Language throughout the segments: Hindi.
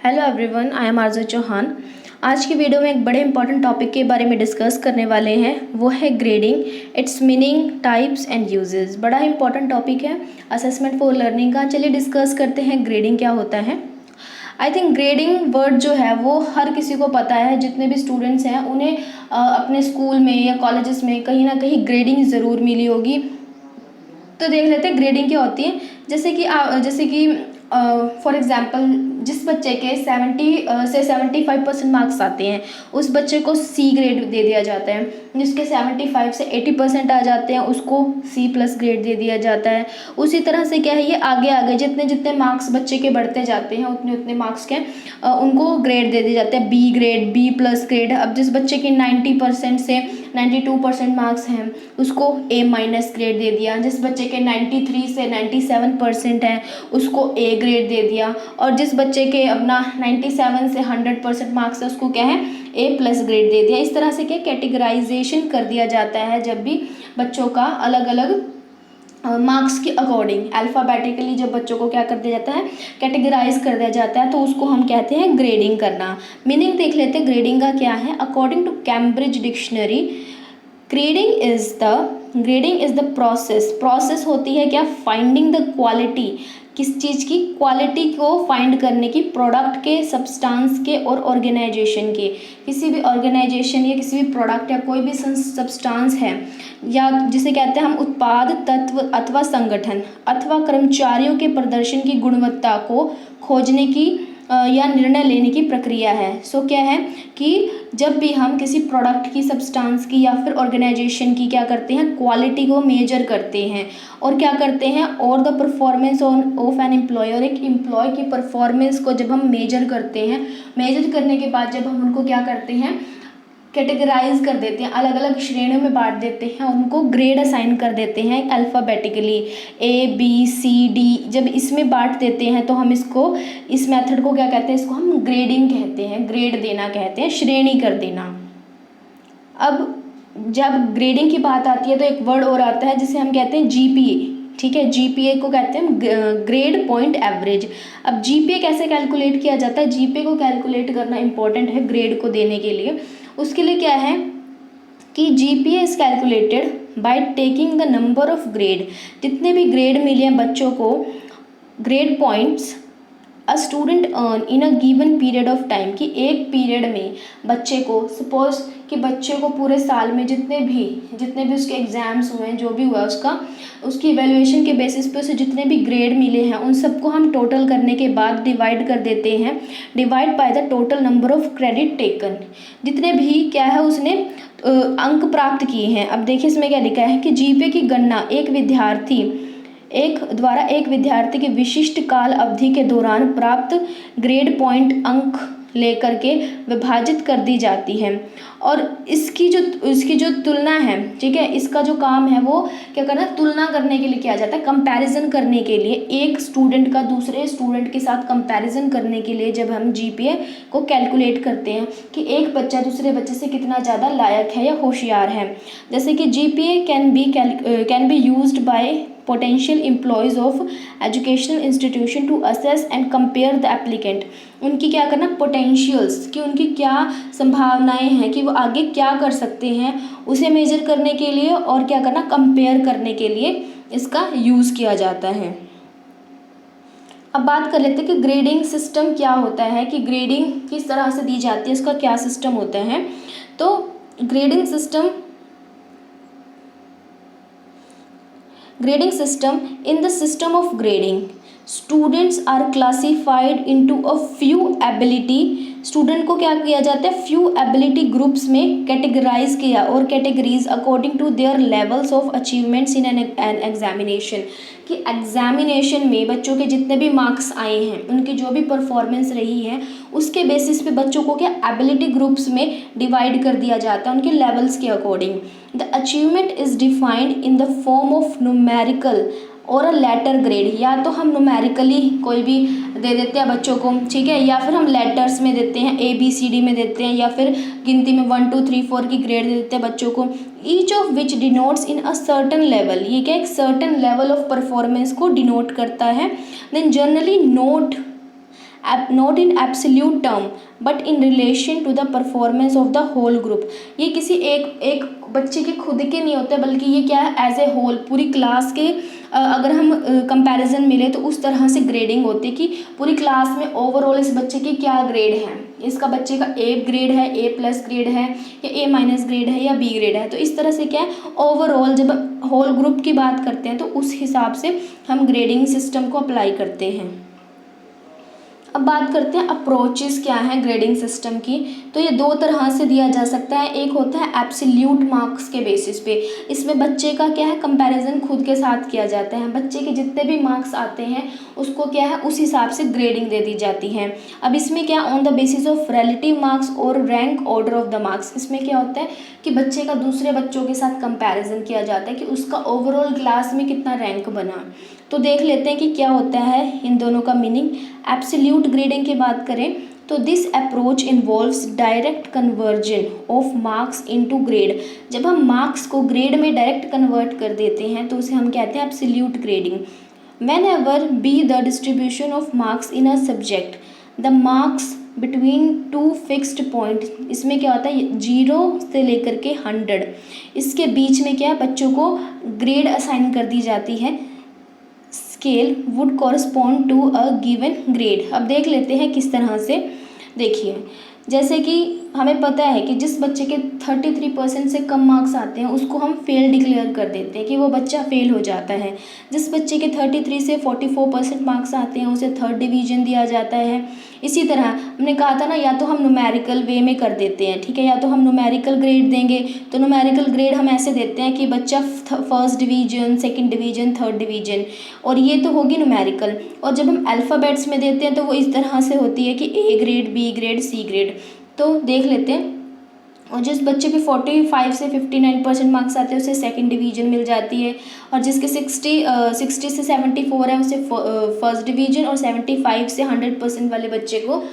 हेलो एवरीवन, आई एम आरजू चौहान। आज की वीडियो में एक बड़े इंपॉर्टेंट टॉपिक के बारे में डिस्कस करने वाले हैं, वो है grading, it's meaning, types and uses. बड़ा इंपॉर्टेंट टॉपिक है असेसमेंट फॉर लर्निंग का। चलिए डिस्कस करते हैं ग्रेडिंग क्या होता है। आई थिंक ग्रेडिंग वर्ड जो है वो हर किसी को पता है, जितने भी स्टूडेंट्स हैं उन्हें अपने स्कूल में या कॉलेजेस में कहीं ना कहीं ग्रेडिंग ज़रूर मिली होगी। तो देख लेते हैं ग्रेडिंग क्या होती है। जैसे कि फॉर एग्जांपल जिस बच्चे के 70 से 75% मार्क्स आते हैं उस बच्चे को सी ग्रेड दे दिया जाता है। जिसके 75 से 80% आ जाते हैं उसको सी प्लस ग्रेड दे दिया जाता है। उसी तरह से क्या है, ये आगे आगे जितने जितने मार्क्स बच्चे के बढ़ते जाते हैं उतने उतने मार्क्स के उनको ग्रेड दे दिए जाते हैं, B grade, B plus grade. अब जिस बच्चे के 90% से 92% मार्क्स हैं उसको ए माइनस ग्रेड दे दिया। जिस बच्चे के 93 से 97% है उसको ए ग्रेड दे दिया। और जिस बच्चे के अपना 97 से 100% मार्क्स है उसको क्या है, ए प्लस ग्रेड दे दिया। इस तरह से क्या कैटेगराइजेशन कर दिया जाता है जब भी बच्चों का अलग अलग मार्क्स के अकॉर्डिंग अल्फ़ाबेटिकली जब बच्चों को क्या कर दिया जाता है, कैटेगराइज कर दिया जाता है, तो उसको हम कहते हैं ग्रेडिंग करना। मीनिंग देख लेते हैं ग्रेडिंग का क्या है। According to Cambridge dictionary, grading is the process होती है क्या, फाइंडिंग द क्वालिटी, किस चीज़ की, क्वालिटी को फाइंड करने की, प्रोडक्ट के, सब्सटेंस के और ऑर्गेनाइजेशन के। किसी भी ऑर्गेनाइजेशन या किसी भी प्रोडक्ट या कोई भी सब्सटेंस है या जिसे कहते हैं हम उत्पाद, तत्व अथवा संगठन अथवा कर्मचारियों के प्रदर्शन की गुणवत्ता को खोजने की या निर्णय लेने की प्रक्रिया है। सो क्या है कि जब भी हम किसी प्रोडक्ट की, सब्सटेंस की या फिर ऑर्गेनाइजेशन की क्या करते हैं, क्वालिटी को मेजर करते हैं और क्या करते हैं, और the performance of an employee, और एक एम्प्लॉय की परफॉर्मेंस को जब हम मेजर करते हैं, मेजर करने के बाद जब हम उनको क्या करते हैं, कैटेगराइज कर देते हैं, अलग अलग श्रेणियों में बांट देते हैं, उनको ग्रेड असाइन कर देते हैं alphabetically A B C D. जब इसमें बांट देते हैं तो हम इसको, इस मेथड को क्या कहते हैं, इसको हम ग्रेडिंग कहते हैं, ग्रेड देना कहते हैं, श्रेणी कर देना। अब जब ग्रेडिंग की बात आती है तो एक वर्ड और आता है जिसे हम कहते हैं जीपीए। ठीक है, जीपीए को कहते हैं ग्रेड पॉइंट एवरेज। अब जीपीए कैसे कैलकुलेट किया जाता है, जीपीए को कैलकुलेट करना इंपॉर्टेंट है ग्रेड को देने के लिए। उसके लिए क्या है कि GPA is calculated by taking the number of grade, जितने भी ग्रेड मिले हैं बच्चों को, grade points a student earn in a given period of time, कि एक पीरियड में बच्चे को, सपोज कि बच्चे को पूरे साल में जितने भी उसके एग्ज़ाम्स हुए हैं, जो भी हुआ उसकी इवैल्यूएशन के बेसिस पे उसे जितने भी ग्रेड मिले हैं उन सबको हम टोटल करने के बाद डिवाइड कर देते हैं, divide by the total number of credit taken, जितने भी क्या है उसने अंक प्राप्त किए हैं। अब देखिए इसमें क्या लिखा है कि जीपीए की गणना एक विद्यार्थी के विशिष्ट काल अवधि के दौरान प्राप्त ग्रेड पॉइंट अंक लेकर के विभाजित कर दी जाती है। और इसकी जो तुलना है, ठीक है, इसका जो काम है वो क्या करना, तुलना करने के लिए किया जाता है, कंपैरिजन करने के लिए, एक स्टूडेंट का दूसरे स्टूडेंट के साथ कंपैरिजन करने के लिए जब हम जीपीए को कैलकुलेट करते हैं कि एक बच्चा दूसरे बच्चे से कितना ज़्यादा लायक है या होशियार है। जैसे कि GPA can be used by potential employees of educational institution to assess and compare the applicant। उनकी क्या करना, पोटेंशियल्स, कि उनकी क्या संभावनाएं हैं कि वो आगे क्या कर सकते हैं, उसे मेजर करने के लिए और क्या करना, कंपेयर करने के लिए इसका यूज़ किया जाता है। अब बात कर लेते हैं कि ग्रेडिंग सिस्टम क्या होता है, कि ग्रेडिंग किस तरह से दी जाती है, इसका क्या सिस्टम होता है। तो grading system, in the system of grading, students are classified into a few ability, student को क्या किया जाता है, फ्यू एबिलिटी ग्रुप्स में कैटेगराइज किया, और categories according to their levels of achievements in an examination, कि एग्जामिनेशन में बच्चों के जितने भी मार्क्स आए हैं, उनकी जो भी परफॉर्मेंस रही है, उसके बेसिस पे बच्चों को क्या एबिलिटी ग्रुप्स में डिवाइड कर दिया जाता है उनके लेवल्स के according. The achievement is defined in the form of numerical और अ लेटर ग्रेड, या तो हम न्यूमेरिकली कोई भी दे देते हैं बच्चों को, ठीक है, या फिर हम लेटर्स में देते हैं, ABCD में देते हैं, या फिर गिनती में 1 2 3 4 की ग्रेड दे देते हैं बच्चों को। Each of which denotes in a certain level, ये क्या एक सर्टन लेवल ऑफ परफॉर्मेंस को डिनोट करता है। Then generally note not in absolute term but in relation to the performance of the whole group. ये किसी एक बच्चे के खुद के नहीं होते, बल्कि ये क्या है, एज ए होल पूरी क्लास के अगर हम कंपैरिजन मिले तो उस तरह से ग्रेडिंग होती है कि पूरी क्लास में ओवरऑल इस बच्चे की क्या ग्रेड है, इसका बच्चे का ए ग्रेड है, ए प्लस ग्रेड है, या ए माइनस ग्रेड है, या बी ग्रेड है। तो इस तरह से क्या है, ओवरऑल जब होल ग्रुप की बात करते हैं तो उस हिसाब से हम ग्रेडिंग सिस्टम को अप्लाई करते हैं। अब बात करते हैं अप्रोचेस क्या है ग्रेडिंग सिस्टम की। तो ये दो तरह से दिया जा सकता है। एक होता है एब्सोल्यूट मार्क्स के बेसिस पे, इसमें बच्चे का क्या है, कंपैरिजन खुद के साथ किया जाता है। बच्चे के जितने भी मार्क्स आते हैं उसको क्या है, उस हिसाब से ग्रेडिंग दे दी जाती है। अब इसमें क्या, on the basis of relative marks और rank order of the marks. इसमें क्या होता है कि बच्चे का दूसरे बच्चों के साथ कंपैरिजन किया जाता है कि उसका ओवरऑल क्लास में कितना रैंक बना। तो देख लेते हैं कि क्या होता है इन दोनों का मीनिंग। एब्सोल्यूट ग्रेडिंग की बात करें तो this approach involves direct conversion of marks into grade. जब हम मार्क्स को ग्रेड में डायरेक्ट कन्वर्ट कर देते हैं तो उसे हम कहते हैं absolute grading. whenever be the distribution of marks in a subject the marks between two fixed point, इसमें क्या होता है 0 से लेकर के 100, इसके बीच में क्या है, बच्चों को ग्रेड असाइन कर दी जाती है। Scale would correspond to a given grade. अब देख लेते हैं किस तरह से। देखिए, जैसे कि हमें पता है कि जिस बच्चे के 33% से कम मार्क्स आते हैं उसको हम फेल डिक्लेयर कर देते हैं कि वो बच्चा फेल हो जाता है। जिस बच्चे के 33 से 44% मार्क्स आते हैं उसे 3rd डिवीज़न दिया जाता है। इसी तरह हमने कहा था ना, या तो हम न्यूमेरिकल वे में कर देते हैं, ठीक है, या तो हम न्यूमेरिकल ग्रेड देंगे। तो न्यूमेरिकल ग्रेड हम ऐसे देते हैं कि बच्चा 1st division, 2nd division, 3rd division, और ये तो होगी न्यूमेरिकल। और जब हम अल्फ़ाबेट्स में देते हैं तो वो इस तरह से होती है कि A grade, B grade, C grade. तो देख लेते हैं, और जिस बच्चे के 45 से 59% मार्क्स आते हैं उसे 2nd डिवीज़न मिल जाती है, और जिसके 60 से 74 है उसे 1st डिवीज़न, और 75 से 100% वाले बच्चे को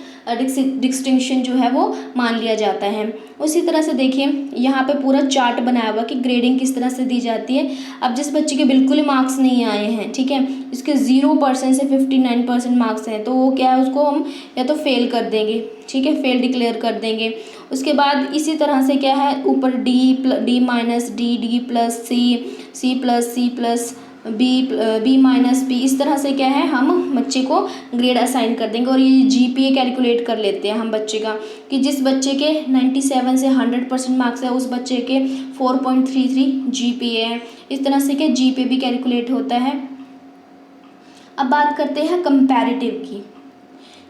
डिस्टिंक्शन जो है वो मान लिया जाता है। उसी तरह से देखिए यहाँ पे पूरा चार्ट बनाया हुआ कि ग्रेडिंग किस तरह से दी जाती है। अब जिस बच्चे के बिल्कुल ही मार्क्स नहीं आए हैं, ठीक है, इसके 0% से 59% मार्क्स हैं, तो वो क्या है, उसको हम या तो फेल कर देंगे, ठीक है, फेल डिक्लेयर कर देंगे। उसके बाद इसी तरह से क्या है, ऊपर D minus D plus C plus B minus B, इस तरह से क्या है, हम बच्चे को ग्रेड असाइन कर देंगे। और ये जीपीए कैलकुलेट कर लेते हैं हम बच्चे का, कि जिस बच्चे के 97 से 100% मार्क्स है उस बच्चे के 4.33 जीपीए है। इस तरह से क्या जीपीए भी कैलकुलेट होता है। अब बात करते हैं कंपैरेटिव की,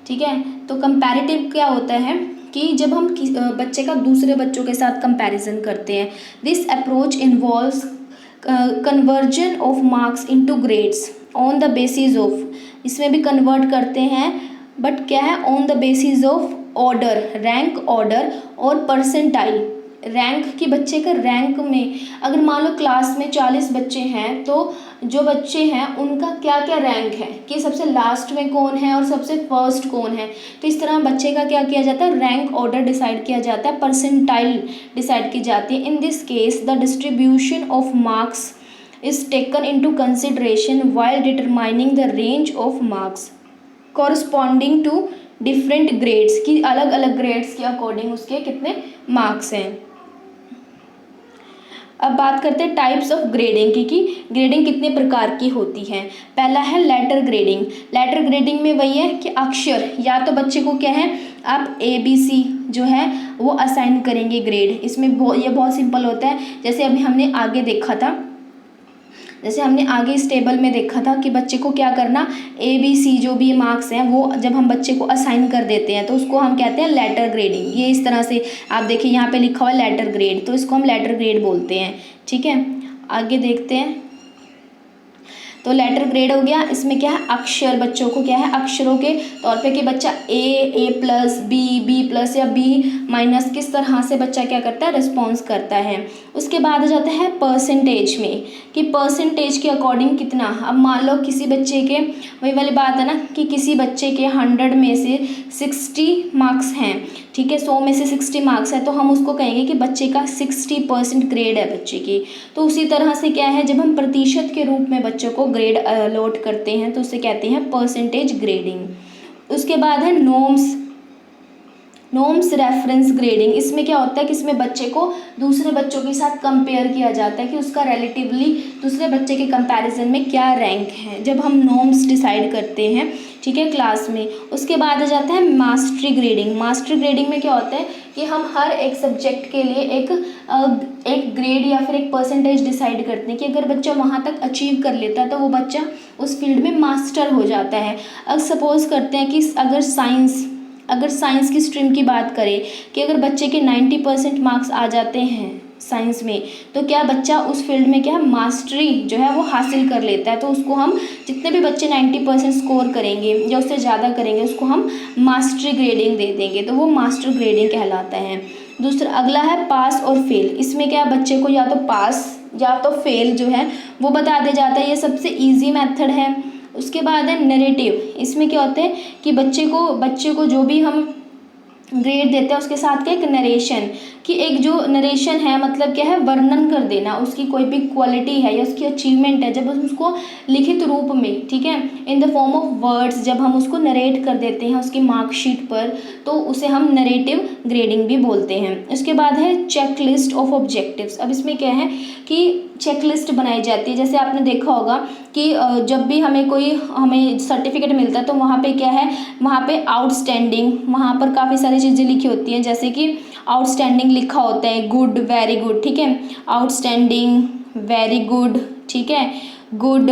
ठीक है। तो कंपैरेटिव क्या होता है कि जब हम बच्चे का दूसरे बच्चों के साथ कंपैरिजन करते हैं, this approach involves conversion of marks into grades on the basis of, इसमें भी कन्वर्ट करते हैं बट क्या है, on the basis of order, rank order और परसेंटाइल। रैंक की बच्चे का रैंक में, अगर मान लो क्लास में 40 बच्चे हैं तो जो बच्चे हैं उनका क्या क्या रैंक है, कि सबसे लास्ट में कौन है और सबसे फर्स्ट कौन है। तो इस तरह बच्चे का क्या किया जाता है, रैंक ऑर्डर डिसाइड किया जाता है, परसेंटाइल डिसाइड की जाती है। In this case the distribution of marks is taken into consideration while determining the range of marks corresponding to different grades, की अलग अलग ग्रेड्स के अकॉर्डिंग उसके कितने मार्क्स हैं। अब बात करते हैं टाइप्स ऑफ ग्रेडिंग की, कि ग्रेडिंग कितने प्रकार की होती है। पहला है लेटर ग्रेडिंग। लेटर ग्रेडिंग में वही है कि अक्षर, या तो बच्चे को क्या है, आप ABC जो है वो असाइन करेंगे ग्रेड। इसमें ये बहुत सिंपल होता है। जैसे अभी हमने आगे देखा था, जैसे हमने आगे इस टेबल में देखा था कि बच्चे को क्या करना, ABC जो भी मार्क्स हैं वो जब हम बच्चे को असाइन कर देते हैं तो उसको हम कहते हैं लेटर ग्रेडिंग। ये इस तरह से आप देखिए यहाँ पे लिखा हुआ है लेटर ग्रेड, तो इसको हम लेटर ग्रेड बोलते हैं, ठीक है। आगे देखते हैं, तो लेटर ग्रेड हो गया। इसमें क्या है, अक्षर, बच्चों को क्या है, अक्षरों के तौर पे कि बच्चा A प्लस बी प्लस या B माइनस, किस तरह से बच्चा क्या करता है, रिस्पॉन्स करता है। उसके बाद आ जाता है परसेंटेज में, कि परसेंटेज के अकॉर्डिंग कितना। अब मान लो किसी बच्चे के, वही वाली बात है ना, कि किसी बच्चे के 100 में से 60 मार्क्स हैं, ठीक है, 100 में से 60 मार्क्स है, तो हम उसको कहेंगे कि बच्चे का 60% ग्रेड है बच्चे की। तो उसी तरह से क्या है, जब हम प्रतिशत के रूप में बच्चों को ग्रेड अलॉट करते हैं तो उसे कहते हैं परसेंटेज ग्रेडिंग। उसके बाद है नॉर्म्स रेफरेंस ग्रेडिंग। इसमें क्या होता है कि इसमें बच्चे को दूसरे बच्चों के साथ कंपेयर किया जाता है कि उसका रिलेटिवली दूसरे बच्चे के कंपैरिजन में क्या रैंक है, जब हम नॉर्म्स डिसाइड करते हैं, ठीक है, क्लास में। उसके बाद आ जाता है मास्टरी ग्रेडिंग। मास्टरी ग्रेडिंग में क्या होता है कि हम हर एक सब्जेक्ट के लिए एक ग्रेड या फिर एक परसेंटेज डिसाइड करते हैं कि अगर बच्चा वहाँ तक अचीव कर लेता है तो वो बच्चा उस फील्ड में मास्टर हो जाता है। अब सपोज़ करते हैं कि अगर साइंस की स्ट्रीम की बात करें कि अगर बच्चे के 90% मार्क्स आ जाते हैं साइंस में, तो क्या बच्चा उस फील्ड में क्या मास्टरी जो है वो हासिल कर लेता है। तो उसको हम, जितने भी बच्चे 90% स्कोर करेंगे या उससे ज़्यादा करेंगे, उसको हम मास्टरी ग्रेडिंग दे देंगे, तो वो मास्टर ग्रेडिंग कहलाता है। दूसरा अगला है पास और फेल। इसमें क्या बच्चे को या तो पास या तो फेल जो है वो बता दिया जाता है, ये सबसे ईजी मेथड है। उसके बाद है नरेटिव। इसमें क्या होता है कि बच्चे को जो भी हम ग्रेड देते हैं उसके साथ क्या एक नरेशन, कि एक जो नरेशन है मतलब क्या है, वर्णन कर देना उसकी कोई भी क्वालिटी है या उसकी अचीवमेंट है, जब हम उसको लिखित रूप में, ठीक है, in the form of words जब हम उसको नरेट कर देते हैं उसकी मार्कशीट पर, तो उसे हम नरेटिव ग्रेडिंग भी बोलते हैं। उसके बाद है चेकलिस्ट ऑफ ऑब्जेक्टिव्स। अब इसमें क्या है कि चेकलिस्ट बनाई जाती है। जैसे आपने देखा होगा कि जब भी हमें सर्टिफिकेट मिलता है तो वहाँ पे क्या है, वहाँ पे आउटस्टैंडिंग, वहाँ पर काफ़ी सारी चीज़ें लिखी होती हैं, जैसे कि आउटस्टैंडिंग लिखा होता है, गुड, वेरी गुड, ठीक है, आउटस्टैंडिंग, वेरी गुड, ठीक है, गुड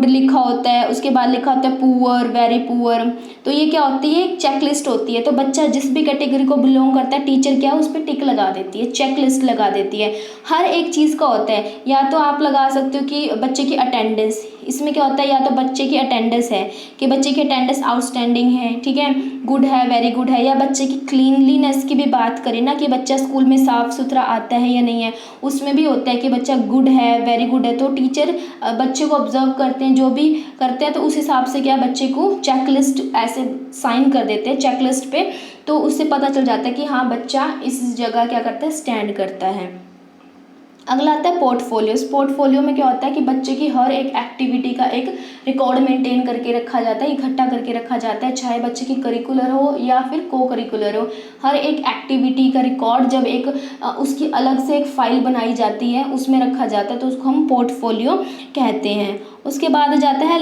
लिखा होता है। उसके बाद लिखा होता है पुअर, वेरी पुअर। तो ये क्या होती है, एक चेकलिस्ट होती है। तो बच्चा जिस भी कैटेगरी को बिलोंग करता है, टीचर क्या उस पर टिक लगा देती है, चेकलिस्ट लगा देती है। हर एक चीज़ का होता है, या तो आप लगा सकते हो कि बच्चे की अटेंडेंस, इसमें क्या होता है या तो बच्चे की अटेंडेंस है कि बच्चे की अटेंडेंस आउटस्टैंडिंग है, ठीक है, गुड है, वेरी गुड है। या बच्चे की क्लीनलीनेस की भी बात करें ना, कि बच्चा स्कूल में साफ़ सुथरा आता है या नहीं है, उसमें भी होता है कि बच्चा गुड है, वेरी गुड है। तो टीचर बच्चे को ऑब्जर्व करते हैं, जो भी करते हैं, तो उस हिसाब से क्या बच्चे को चेकलिस्ट ऐसे साइन कर देते हैं चेकलिस्ट पे, तो उससे पता चल जाता है कि हाँ बच्चा इस जगह क्या करता है, स्टैंड करता है। अगला आता है पोर्टफोलियो। पोर्टफोलियो में क्या होता है कि बच्चे की हर एक एक्टिविटी का एक रिकॉर्ड मेंटेन करके रखा जाता है, इकट्ठा करके रखा जाता है, चाहे बच्चे की करिकुलर हो या फिर को करिकुलर हो। हर एक एक्टिविटी का रिकॉर्ड जब उसकी अलग से एक फाइल बनाई जाती है, उसमें रखा जाता है, तो उसको हम पोर्टफोलियो कहते हैं। उसके बाद जाता है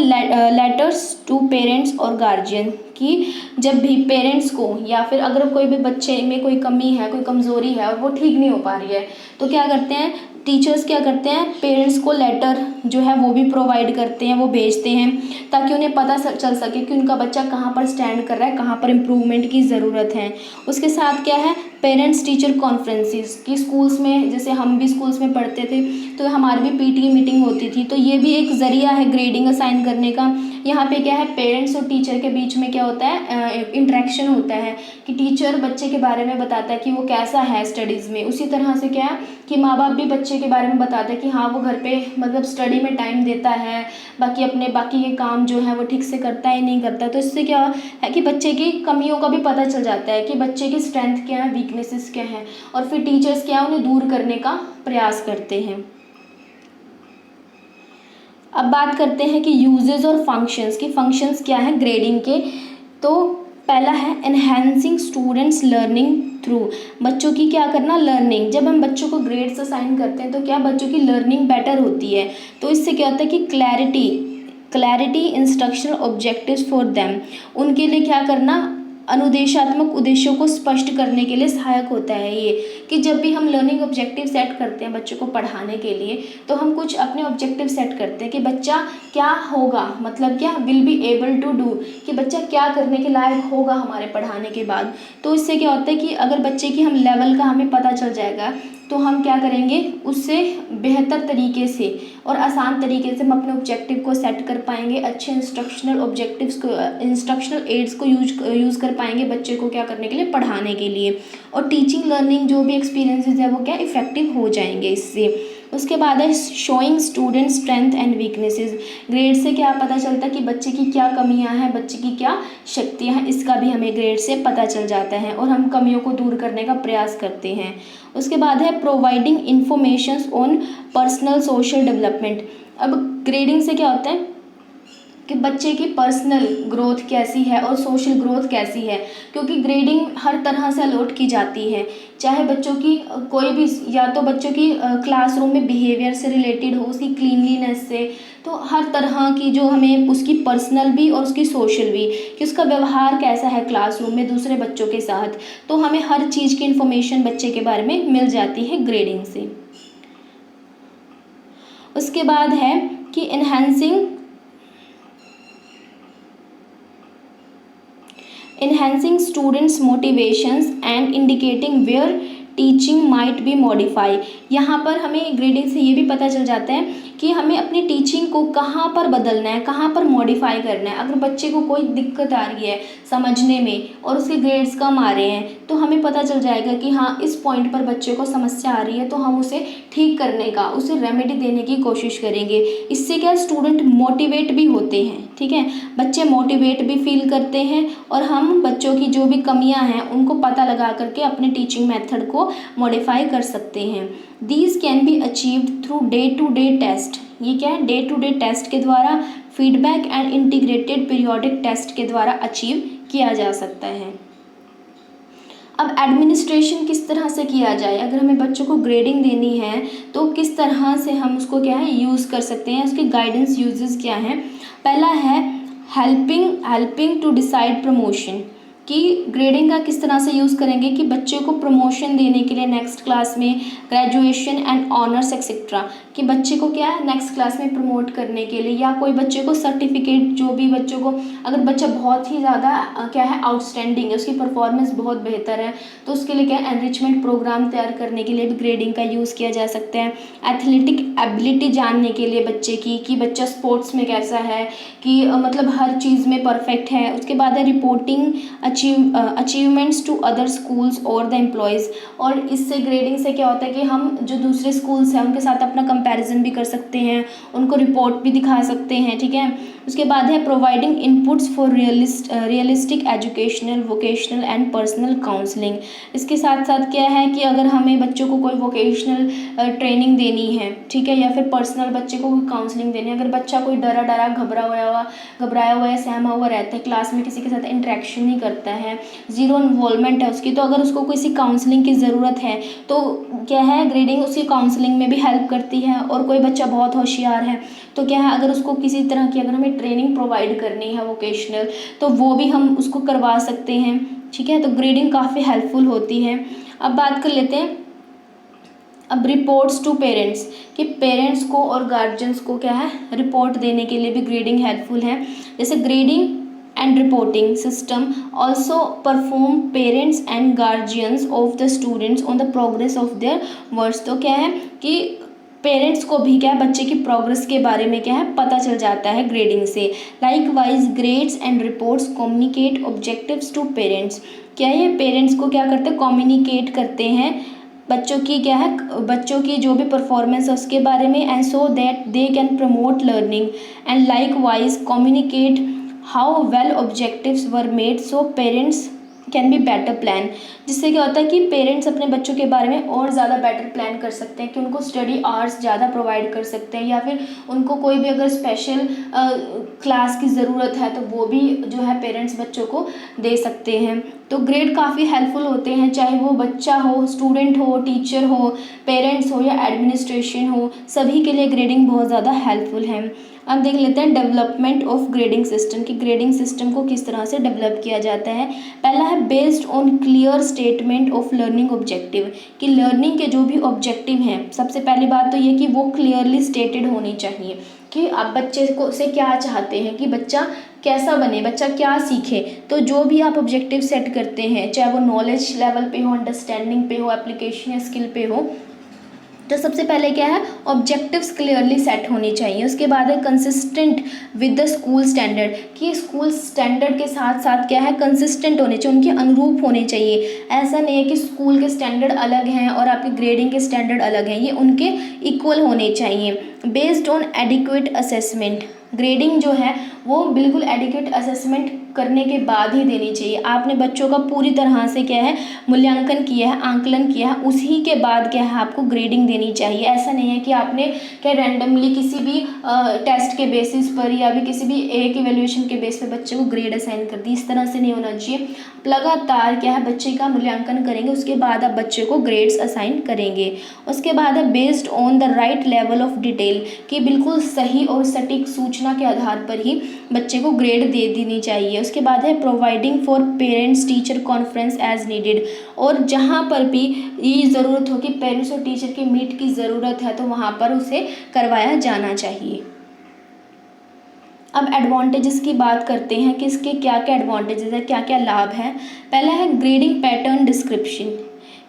लेटर्स टू पेरेंट्स और गार्जियन, कि जब भी पेरेंट्स को या फिर अगर कोई भी बच्चे में कोई कमी है, कोई कमज़ोरी है और वो ठीक नहीं हो पा रही है, तो क्या करते हैं टीचर्स, क्या करते हैं पेरेंट्स को लेटर जो है वो भी प्रोवाइड करते हैं, वो भेजते हैं, ताकि उन्हें पता चल सके कि उनका बच्चा कहाँ पर स्टैंड कर रहा है, कहाँ पर इम्प्रूवमेंट की ज़रूरत है। उसके साथ क्या है पेरेंट्स टीचर कॉन्फ्रेंसेस, कि स्कूल्स में जैसे हम भी स्कूल्स में पढ़ते थे तो हमारी भी पीटीए मीटिंग होती थी, तो ये भी एक ज़रिया है ग्रेडिंग असाइन करने का। यहाँ पे क्या है पेरेंट्स और टीचर के बीच में क्या होता है इंटरेक्शन होता है, कि टीचर बच्चे के बारे में बताता है कि वो कैसा है स्टडीज़ में। उसी तरह से क्या है कि माँ बाप भी बच्चे के बारे में बताते हैं कि हाँ वो घर पे मतलब स्टडी में टाइम देता है, बाकी के काम जो है वो ठीक से करता है नहीं करता। तो इससे क्या है कि बच्चे की कमियों का भी पता चल जाता है कि बच्चे की स्ट्रेंथ क्या है, वीकनेसेस क्या है, और फिर टीचर्स क्या है उन्हें दूर करने का प्रयास करते हैं। अब बात करते हैं कि यूजेस और फंक्शंस, की फंक्शंस क्या है ग्रेडिंग के। तो पहला है एनहेंसिंग स्टूडेंट्स लर्निंग थ्रू, बच्चों की क्या करना लर्निंग। जब हम बच्चों को ग्रेड्स असाइन करते हैं तो क्या बच्चों की लर्निंग बेटर होती है। तो इससे क्या होता है कि clarity instructional objectives for them, उनके लिए क्या करना अनुदेशात्मक उद्देश्यों को स्पष्ट करने के लिए सहायक होता है ये, कि जब भी हम लर्निंग ऑब्जेक्टिव सेट करते हैं बच्चों को पढ़ाने के लिए, तो हम कुछ अपने ऑब्जेक्टिव सेट करते हैं कि बच्चा क्या होगा, मतलब क्या will be able to do, कि बच्चा क्या करने के लायक होगा हमारे पढ़ाने के बाद। तो इससे क्या होता है कि अगर बच्चे की हम लेवल का हमें पता चल जाएगा, तो हम क्या करेंगे उससे बेहतर तरीके से और आसान तरीके से हम अपने ऑब्जेक्टिव को सेट कर पाएंगे, अच्छे इंस्ट्रक्शनल एड्स को यूज़ कर पाएंगे बच्चे को क्या करने के लिए पढ़ाने के लिए, और टीचिंग लर्निंग जो भी एक्सपीरियंसेस है वो क्या इफेक्टिव हो जाएंगे इससे। उसके बाद है showing student strength and weaknesses, grade से क्या पता चलता है कि बच्चे की क्या कमियां हैं, बच्चे की क्या शक्तियां हैं, इसका भी हमें ग्रेड से पता चल जाता है और हम कमियों को दूर करने का प्रयास करते हैं। उसके बाद है providing information on personal social development. अब ग्रेडिंग से क्या होता है कि बच्चे की पर्सनल ग्रोथ कैसी है और सोशल ग्रोथ कैसी है, क्योंकि ग्रेडिंग हर तरह से अलॉट की जाती है, चाहे बच्चों की कोई भी, या तो बच्चों की क्लासरूम में बिहेवियर से रिलेटेड हो, उसकी क्लीनलीनेस से, तो हर तरह की जो हमें उसकी पर्सनल भी और उसकी सोशल भी, कि उसका व्यवहार कैसा है क्लासरूम में दूसरे बच्चों के साथ, तो हमें हर चीज़ की इन्फॉर्मेशन बच्चे के बारे में मिल जाती है ग्रेडिंग से। उसके बाद है कि enhancing students motivations and indicating where teaching might be modify. यहाँ पर हमें ग्रेडिंग से ये भी पता चल जाता है कि हमें अपनी टीचिंग को कहाँ पर बदलना है, कहाँ पर मॉडिफाई करना है। अगर बच्चे को कोई दिक्कत आ रही है समझने में और उसके ग्रेड्स कम आ रहे हैं, तो हमें पता चल जाएगा कि हाँ इस पॉइंट पर बच्चे को समस्या आ रही है, तो हम उसे ठीक करने का, उसे रेमेडी देने की कोशिश करेंगे। इससे क्या स्टूडेंट मोटिवेट भी होते हैं, ठीक है, बच्चे मोटिवेट भी फील करते हैं और हम बच्चों की जो भी कमियां हैं उनको पता लगा करके अपने टीचिंग मेथड को मॉडिफाई कर सकते हैं। These can be achieved through day to day test. ये क्या है, डे टू डे टेस्ट के द्वारा, feedback and integrated periodic test के द्वारा अचीव किया जा सकता है। अब एडमिनिस्ट्रेशन किस तरह से किया जाए, अगर हमें बच्चों को ग्रेडिंग देनी है तो किस तरह से हम उसको क्या है यूज़ कर सकते हैं, उसके गाइडेंस यूजेस क्या हैं। पहला है हेल्पिंग टू डिसाइड प्रमोशन, कि ग्रेडिंग का किस तरह से यूज़ करेंगे कि बच्चे को प्रमोशन देने के लिए नेक्स्ट क्लास में, ग्रेजुएशन एंड ऑनर्स एक्सेट्रा, कि बच्चे को क्या है नेक्स्ट क्लास में प्रमोट करने के लिए, या कोई बच्चे को सर्टिफिकेट, जो भी बच्चों को, अगर बच्चा बहुत ही ज़्यादा क्या है आउटस्टैंडिंग है, उसकी परफॉर्मेंस बहुत बेहतर है, तो उसके लिए क्या एनरिचमेंट प्रोग्राम तैयार करने के लिए भी ग्रेडिंग का यूज़ किया जा सकता है। एथलेटिक एबिलिटी जानने के लिए बच्चे की, कि बच्चा स्पोर्ट्स में कैसा है, कि मतलब हर चीज़ में परफेक्ट है। उसके बाद है reporting achievements to other schools और द एम्प्लॉयज़, और इससे ग्रेडिंग से क्या होता है कि हम जो दूसरे स्कूल्स हैं उनके साथ अपना कंपैरिजन भी कर सकते हैं, उनको रिपोर्ट भी दिखा सकते हैं, ठीक है। उसके बाद है providing inputs for realistic educational, vocational and personal counselling. इसके साथ साथ क्या है कि अगर हमें बच्चों को कोई वोकेशनल ट्रेनिंग देनी है, ठीक है, या फिर पर्सनल बच्चे को कोई काउंसलिंग देनी है, अगर बच्चा कोई डरा घबराया हुआ या सहमा हुआ रहता है, क्लास में किसी के साथ इंटरेक्शन नहीं करता है, ज़ीरो इन्वॉल्वमेंट है उसकी, तो अगर उसको किसी काउंसलिंग की ज़रूरत है तो क्या है ग्रेडिंग उसकी काउंसलिंग में भी हेल्प करती है। और कोई बच्चा बहुत होशियार है तो क्या है, अगर उसको किसी तरह की, अगर हमें ट्रेनिंग प्रोवाइड करनी है वोकेशनल, तो वो भी हम उसको करवा सकते हैं, ठीक है। तो ग्रेडिंग काफ़ी हेल्पफुल होती है। अब बात कर लेते हैं अब रिपोर्ट्स टू पेरेंट्स, कि पेरेंट्स को और गार्जियंस को क्या है रिपोर्ट देने के लिए भी ग्रेडिंग हेल्पफुल है। जैसे grading and reporting system also perform parents and guardians of the students on the progress of their works। तो क्या है कि पेरेंट्स को भी क्या है बच्चे की प्रोग्रेस के बारे में क्या है पता चल जाता है ग्रेडिंग से। Likewise grades and reports communicate objectives to parents. क्या ये पेरेंट्स को क्या करते हैं, कम्युनिकेट करते हैं बच्चों की क्या है, बच्चों की जो भी परफॉर्मेंस है उसके बारे में, and so that they can promote learning and like wise communicate how well objectives were made so parents can be better plan. जिससे क्या होता है कि पेरेंट्स अपने बच्चों के बारे में और ज़्यादा बेटर प्लान कर सकते हैं, कि उनको स्टडी आवर्स ज़्यादा प्रोवाइड कर सकते हैं, या फिर उनको कोई भी अगर स्पेशल क्लास की ज़रूरत है तो वो भी जो है पेरेंट्स बच्चों को दे सकते हैं। तो ग्रेड काफ़ी हेल्पफुल होते हैं, चाहे वो बच्चा हो, स्टूडेंट हो, टीचर हो, पेरेंट्स हो या एडमिनिस्ट्रेशन हो, सभी के लिए ग्रेडिंग बहुत ज़्यादा हेल्पफुल है। अब देख लेते हैं डेवलपमेंट ऑफ ग्रेडिंग सिस्टम, कि ग्रेडिंग सिस्टम को किस तरह से डेवलप किया जाता है। पहला है based on clear statement of learning objective, कि लर्निंग के जो भी ऑब्जेक्टिव हैं, सबसे पहली बात तो ये कि वो क्लियरली स्टेटेड होनी चाहिए, कि आप बच्चे को से क्या चाहते हैं, कि बच्चा कैसा बने, बच्चा क्या सीखे। तो जो भी आप ऑब्जेक्टिव सेट करते हैं, चाहे वो नॉलेज लेवल पे हो, अंडरस्टैंडिंग पे हो, एप्लीकेशन या स्किल पे हो, तो सबसे पहले क्या है ऑब्जेक्टिव्स क्लियरली सेट होनी चाहिए। उसके बाद है consistent with the school standard, कि स्कूल स्टैंडर्ड के साथ साथ क्या है कंसिस्टेंट होने चाहिए, उनके अनुरूप होने चाहिए। ऐसा नहीं है कि स्कूल के स्टैंडर्ड अलग हैं और आपके ग्रेडिंग के स्टैंडर्ड अलग हैं, ये उनके इक्वल होने चाहिए। Based on adequate assessment, grading जो है वो बिल्कुल एडिक्वेट असेसमेंट करने के बाद ही देनी चाहिए। आपने बच्चों का पूरी तरह से क्या है मूल्यांकन किया है, आंकलन किया है, उसी के बाद क्या है आपको ग्रेडिंग देनी चाहिए। ऐसा नहीं है कि आपने क्या रैंडमली किसी भी टेस्ट के बेसिस पर या भी किसी भी एक इवेल्युएशन के बेस पर बच्चे को ग्रेड असाइन कर दी, इस तरह से नहीं होना चाहिए। लगातार क्या है बच्चे का मूल्यांकन करेंगे, उसके बाद आप बच्चे को ग्रेड्स असाइन करेंगे। उसके बाद है based on the right level of detail, कि बिल्कुल सही और सटीक सूचना के आधार पर ही बच्चे को ग्रेड दे देनी चाहिए। उसके बाद है providing for parents teacher conference as needed, और जहाँ पर भी ये ज़रूरत हो कि पेरेंट्स और टीचर के मीट की ज़रूरत है तो वहाँ पर उसे करवाया जाना चाहिए। अब एडवांटेजेस की बात करते हैं कि इसके क्या क्या एडवांटेजेस है, क्या क्या लाभ है। पहला है ग्रेडिंग पैटर्न डिस्क्रिप्शन।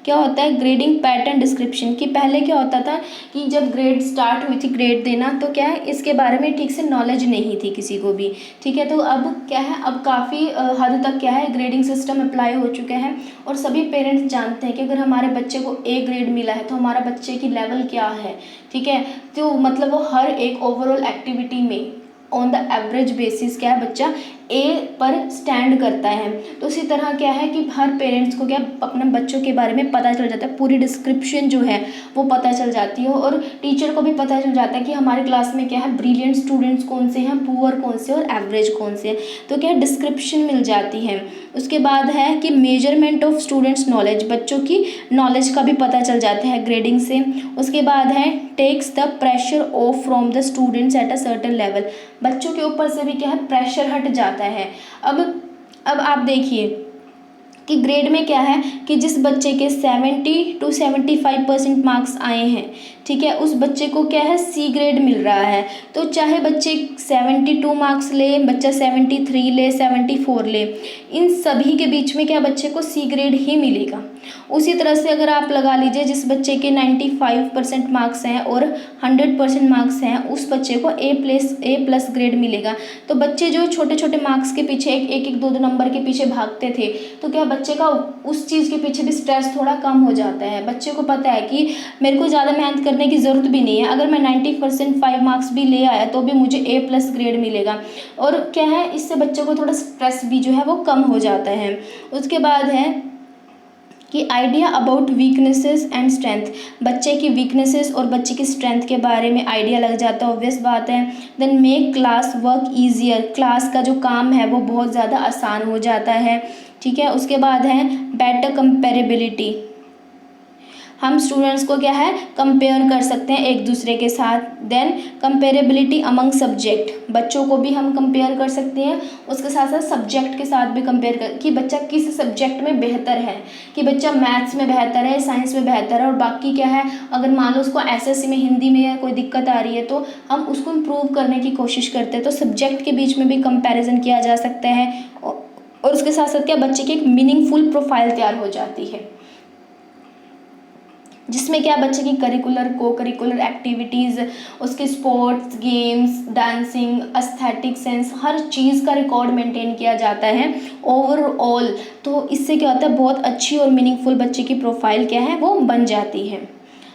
क्या होता है ग्रेडिंग पैटर्न डिस्क्रिप्शन, कि पहले क्या होता था कि जब ग्रेड स्टार्ट हुई थी ग्रेड देना, तो क्या है इसके बारे में ठीक से नॉलेज नहीं थी किसी को भी, ठीक है। तो अब क्या है, अब काफ़ी हद तक क्या है ग्रेडिंग सिस्टम अप्लाई हो चुके हैं और सभी पेरेंट्स जानते हैं कि अगर हमारे बच्चे को ए ग्रेड मिला है तो हमारा बच्चे की लेवल क्या है, ठीक है। तो मतलब वो हर एक ओवरऑल एक्टिविटी में ऑन द एवरेज बेसिस क्या है बच्चा ए पर स्टैंड करता है। तो इसी तरह क्या है कि हर पेरेंट्स को क्या अपने बच्चों के बारे में पता चल जाता है, पूरी डिस्क्रिप्शन जो है वो पता चल जाती है, और टीचर को भी पता चल जाता है कि हमारे क्लास में क्या है ब्रिलियंट स्टूडेंट्स कौन से हैं, पुअर कौन से और एवरेज कौन से हैं, तो क्या डिस्क्रिप्शन मिल जाती है। उसके बाद है कि मेजरमेंट ऑफ स्टूडेंट्स नॉलेज, बच्चों की नॉलेज का भी पता चल जाता है ग्रेडिंग से। उसके बाद है takes the pressure off from the students at a certain level, बच्चों के ऊपर से भी क्या है प्रेशर हट जाता है। अब आप देखिए कि ग्रेड में क्या है कि जिस बच्चे के 70 to 75% मार्क्स आए हैं, ठीक है, उस बच्चे को क्या है सी ग्रेड मिल रहा है। तो चाहे बच्चे 72 मार्क्स ले, बच्चा 73 ले, 74 ले, इन सभी के बीच में क्या बच्चे को सी ग्रेड ही मिलेगा। उसी तरह से अगर आप लगा लीजिए जिस बच्चे के 95% मार्क्स हैं और 100% मार्क्स हैं, उस बच्चे को ए प्लस ग्रेड मिलेगा। तो बच्चे जो छोटे छोटे मार्क्स के पीछे एक दो नंबर के पीछे भागते थे, तो क्या बच्चे का उस चीज़ के पीछे भी स्ट्रेस थोड़ा कम हो जाता है। बच्चे को पता है कि मेरे को ज़्यादा मेहनत करने की ज़रूरत भी नहीं है, अगर मैं 90% मार्क्स भी ले आया तो भी मुझे ए प्लस ग्रेड मिलेगा। और क्या है इससे बच्चे को थोड़ा स्ट्रेस भी जो है वो कम हो जाता है। उसके बाद है कि idea about weaknesses and strength, बच्चे की वीकनेसेस और बच्चे की स्ट्रेंथ के बारे में आइडिया लग जाता है, ऑब्वियस बात है। Then make class work easier, class का जो काम है वो बहुत ज़्यादा आसान हो जाता है, ठीक है। उसके बाद है बेटर कंपेरेबिलिटी, हम स्टूडेंट्स को क्या है कंपेयर कर सकते हैं एक दूसरे के साथ। देन कंपेरेबिलिटी अमंग सब्जेक्ट, बच्चों को भी हम कंपेयर कर सकते हैं, उसके साथ साथ सब्जेक्ट के साथ भी कंपेयर कर कि बच्चा किस सब्जेक्ट में बेहतर है, कि बच्चा मैथ्स में बेहतर है, साइंस में बेहतर है, और बाकी क्या है अगर मान लो उसको एसएससी में हिंदी में या कोई दिक्कत आ रही है तो हम उसको इम्प्रूव करने की कोशिश करते हैं। तो सब्जेक्ट के बीच में भी कंपेरिजन किया जा सकता है, और उसके साथ साथ क्या बच्चे की एक मीनिंगफुल प्रोफाइल तैयार हो जाती है, जिसमें क्या बच्चे की करिकुलर को करिकुलर एक्टिविटीज़, उसके sports, games, dancing, aesthetic sense, हर चीज़ का रिकॉर्ड मेंटेन किया जाता है ओवरऑल। तो इससे क्या होता है बहुत अच्छी और मीनिंगफुल बच्चे की प्रोफाइल क्या है वो बन जाती है।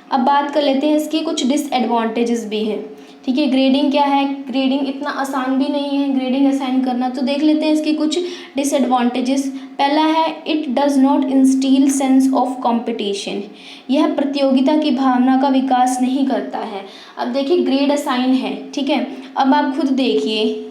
अब बात कर लेते हैं इसकी कुछ डिसएडवांटेजेस भी हैं, ठीक है। ग्रेडिंग क्या है, ग्रेडिंग इतना आसान भी नहीं है ग्रेडिंग असाइन करना, तो देख लेते हैं इसकी कुछ डिसएडवांटेजेस। पहला है it does not instil sense of competition, यह प्रतियोगिता की भावना का विकास नहीं करता है। अब देखिए ग्रेड असाइन है, ठीक है, अब आप खुद देखिए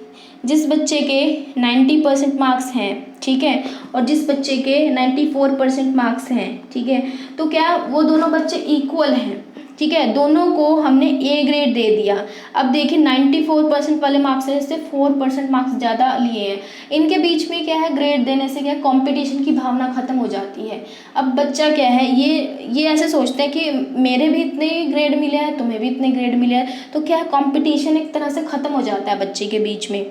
जिस बच्चे के 90% मार्क्स हैं, ठीक है, और जिस बच्चे के 94% मार्क्स हैं, ठीक है, तो क्या वो दोनों बच्चे इक्वल हैं, ठीक है, दोनों को हमने ए ग्रेड दे दिया। अब देखिए 94% वाले मार्क्स हैं, इससे 4% मार्क्स ज़्यादा लिए हैं, इनके बीच में क्या है ग्रेड देने से क्या कंपटीशन की भावना ख़त्म हो जाती है। अब बच्चा क्या है ये ऐसे सोचते हैं कि मेरे भी इतने ग्रेड मिले हैं, तुम्हें भी इतने ग्रेड मिले हैं, तो क्या है कंपटीशन एक तरह से ख़त्म हो जाता है बच्चे के बीच में।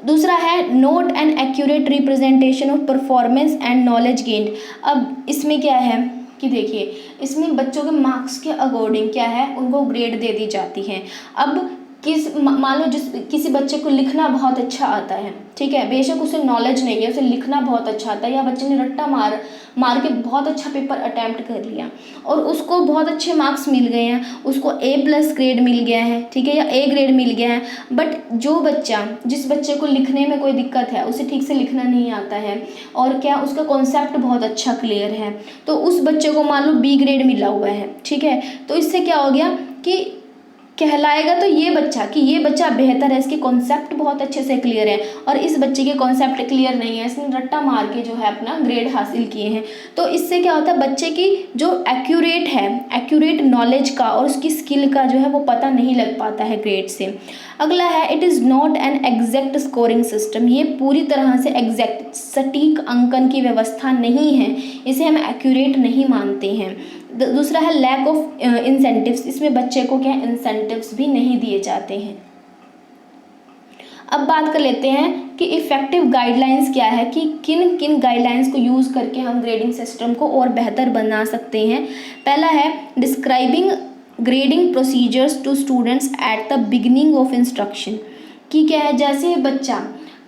दूसरा है note and accurate representation of performance and knowledge gained. अब इसमें क्या है कि देखिए इसमें बच्चों के मार्क्स के अकॉर्डिंग क्या है उनको ग्रेड दे दी जाती है। अब मान लो किसी बच्चे को लिखना बहुत अच्छा आता है, ठीक है, बेशक उसे नॉलेज नहीं है, उसे लिखना बहुत अच्छा आता है, या बच्चे ने रट्टा मार के बहुत अच्छा पेपर अटैम्प्ट कर लिया और उसको बहुत अच्छे मार्क्स मिल गए हैं, उसको A+ ग्रेड मिल गया है, ठीक है, या A ग्रेड मिल गया है, बट जिस बच्चे को लिखने में कोई दिक्कत है, उसे ठीक से लिखना नहीं आता है और क्या उसका कॉन्सेप्ट बहुत अच्छा क्लियर है, तो उस बच्चे को मान लो B ग्रेड मिला हुआ है, ठीक है, तो इससे क्या हो गया कि कहलाएगा तो ये बच्चा बेहतर है, इसके कॉन्सेप्ट बहुत अच्छे से क्लियर है, और इस बच्चे के कॉन्सेप्ट क्लियर नहीं है, इसने रट्टा मार के जो है अपना ग्रेड हासिल किए हैं। तो इससे क्या होता है, बच्चे की जो एक्यूरेट नॉलेज का और उसकी स्किल का जो है वो पता नहीं लग पाता है ग्रेड से। अगला है, it is not an exact scoring system, ये पूरी तरह से एग्जैक्ट सटीक अंकन की व्यवस्था नहीं है, इसे हम एक्यूरेट नहीं मानते हैं। दूसरा है लैक ऑफ इंसेंटिव्स, इसमें बच्चे को क्या इंसेंटिव्स भी नहीं दिए जाते हैं। अब बात कर लेते हैं कि इफ़ेक्टिव गाइडलाइंस क्या है, कि किन किन गाइडलाइंस को यूज़ करके हम ग्रेडिंग सिस्टम को और बेहतर बना सकते हैं। पहला है describing grading procedures to students at the beginning of instruction, कि क्या है, जैसे बच्चा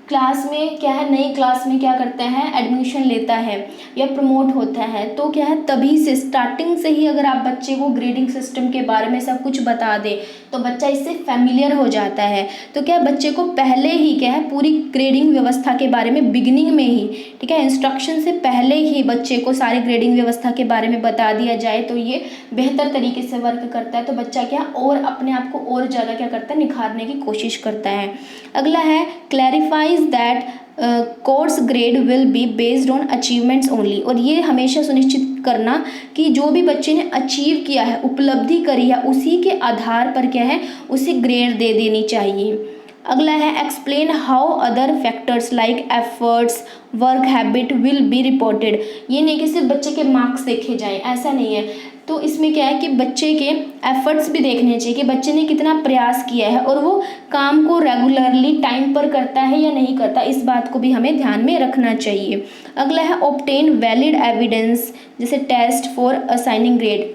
क्लास में क्या है, नई क्लास में क्या करता है, एडमिशन लेता है या प्रमोट होता है, तो क्या है, तभी से स्टार्टिंग से ही अगर आप बच्चे को ग्रेडिंग सिस्टम के बारे में सब कुछ बता दें तो बच्चा इससे फैमिलियर हो जाता है। तो क्या बच्चे को पहले ही क्या है, पूरी ग्रेडिंग व्यवस्था के बारे में बिगिनिंग में ही, ठीक है, इंस्ट्रक्शन से पहले ही बच्चे को सारी ग्रेडिंग व्यवस्था के बारे में बता दिया जाए तो ये बेहतर तरीके से वर्क करता है। तो बच्चा क्या और अपने आप को और ज़्यादा क्या करता है, निखारने की कोशिश करता है। अगला है clarifies that course grade will be based on achievements only, और ये हमेशा सुनिश्चित करना कि जो भी बच्चे ने अचीव किया है, उपलब्धि करी है, उसी के आधार पर क्या है, उसे ग्रेड दे देनी चाहिए। अगला है explain how other factors like efforts work habit will be reported, ये नहीं कि सिर्फ बच्चे के मार्क्स देखे जाएं, ऐसा नहीं है। तो इसमें क्या है कि बच्चे के एफर्ट्स भी देखने चाहिए कि बच्चे ने कितना प्रयास किया है और वो काम को रेगुलरली टाइम पर करता है या नहीं करता, इस बात को भी हमें ध्यान में रखना चाहिए। अगला है ऑब्टेन वैलिड एविडेंस, जैसे टेस्ट फॉर असाइनिंग ग्रेड,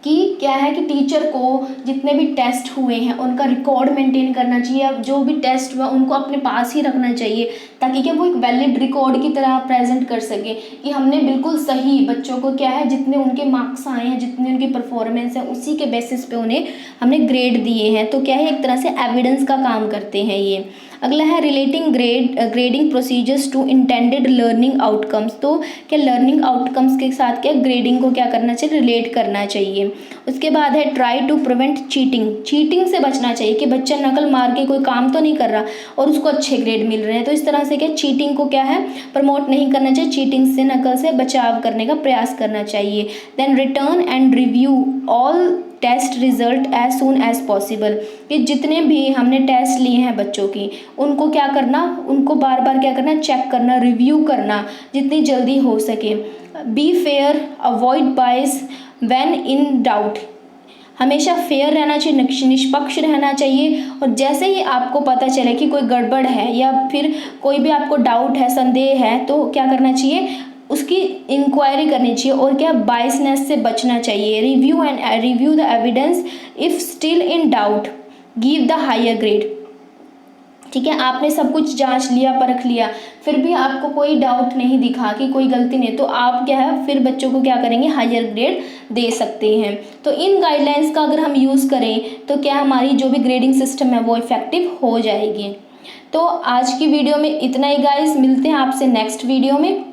कि क्या है कि टीचर को जितने भी टेस्ट हुए हैं उनका रिकॉर्ड मेंटेन करना चाहिए, अब जो भी टेस्ट हुआ उनको अपने पास ही रखना चाहिए ताकि क्या वो एक वैलिड रिकॉर्ड की तरह प्रेजेंट कर सके कि हमने बिल्कुल सही बच्चों को क्या है, जितने उनके मार्क्स आए हैं, जितनी उनकी परफॉर्मेंस है, उसी के बेसिस पे उन्हें हमने ग्रेड दिए हैं। तो क्या है, एक तरह से एविडेंस का काम करते हैं ये। अगला है relating grading procedures to intended learning outcomes, तो क्या लर्निंग आउटकम्स के साथ क्या ग्रेडिंग को क्या करना चाहिए, रिलेट करना चाहिए। उसके बाद है ट्राई टू प्रिवेंट चीटिंग से बचना चाहिए कि बच्चा नकल मार के कोई काम तो नहीं कर रहा और उसको अच्छे ग्रेड मिल रहे हैं, तो इस तरह से क्या चीटिंग को क्या है प्रमोट नहीं करना चाहिए, चीटिंग से नकल से बचाव करने का प्रयास करना चाहिए। Then return and review all test result as soon as possible, कि जितने भी हमने टेस्ट लिए हैं बच्चों की उनको क्या करना, उनको बार बार क्या करना, चेक करना, रिव्यू करना जितनी जल्दी हो सके। Be fair, avoid bias when in doubt, हमेशा फेयर रहना चाहिए, निष्पक्ष रहना चाहिए, और जैसे ही आपको पता चले कि कोई गड़बड़ है या फिर कोई भी आपको डाउट है, संदेह है, तो क्या करना चाहिए, उसकी इंक्वायरी करनी चाहिए और क्या बायसनेस से बचना चाहिए। Review the evidence, if still in doubt give the higher grade, ठीक है, आपने सब कुछ जांच लिया, परख लिया, फिर भी आपको कोई डाउट नहीं दिखा कि कोई गलती नहीं, तो आप क्या है फिर बच्चों को क्या करेंगे, हायर ग्रेड दे सकते हैं। तो इन गाइडलाइंस का अगर हम यूज़ करें तो क्या हमारी जो भी ग्रेडिंग सिस्टम है वो इफ़ेक्टिव हो जाएगी। तो आज की वीडियो में इतना ही गाइस, मिलते हैं आपसे नेक्स्ट वीडियो में।